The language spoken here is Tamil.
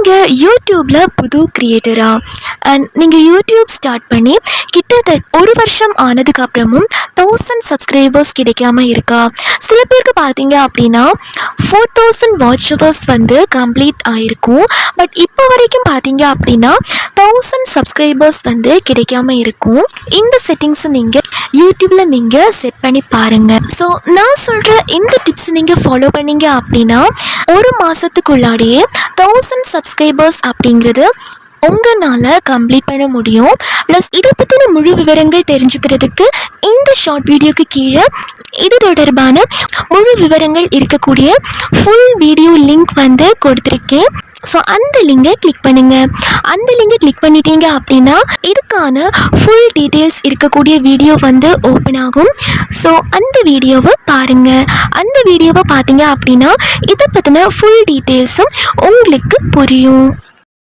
நீங்கள் யூடியூப்பில் புது கிரியேட்டரா அண்ட் நீங்கள் யூடியூப் ஸ்டார்ட் பண்ணி கிட்டத்தட்ட 1 வருஷம் ஆனதுக்கப்புறமும் 1000 சப்ஸ்கிரைபர்ஸ் கிடைக்காம இருக்கா? சில பேருக்கு பார்த்தீங்க அப்படின்னா 4000 வாட்ச் ஹவர்ஸ் வந்து கம்ப்ளீட் ஆகிருக்கும். பட் இப்போ வரைக்கும் பார்த்தீங்க அப்படின்னா 1000 சப்ஸ்கிரைபர்ஸ் வந்து கிடைக்காம இருக்கும். இந்த செட்டிங்ஸை நீங்கள் யூடியூப்பில் நீங்கள் செட் பண்ணி பாருங்கள். ஸோ நான் சொல்கிற இந்த டிப்ஸ் நீங்கள் ஃபாலோ பண்ணீங்க அப்படின்னா 1 மாதத்துக்குள்ளாடியே 1000 சப்ஸ்கிரைபர்ஸ் அப்படிங்கிறது உங்களால் கம்ப்ளீட் பண்ண முடியும். ப்ளஸ் இதை பற்றின முழு விவரங்கள் தெரிஞ்சுக்கிறதுக்கு இந்த ஷார்ட் வீடியோக்கு கீழே இது தொடர்பான முழு விவரங்கள் இருக்கக்கூடிய ஃபுல் வீடியோ லிங்க் வந்து கொடுத்துருக்கேன். ஸோ அந்த லிங்கை கிளிக் பண்ணுங்கள். அந்த லிங்கை கிளிக் பண்ணிட்டீங்க அப்படின்னா இதுக்கான ஃபுல் டீட்டெயில்ஸ் இருக்கக்கூடிய வீடியோ வந்து ஓப்பன் ஆகும். ஸோ அந்த வீடியோவை பாருங்கள். அந்த வீடியோவை பார்த்தீங்க அப்படின்னா இதை பற்றின ஃபுல் டீட்டெயில்ஸும் உங்களுக்கு புரியும்.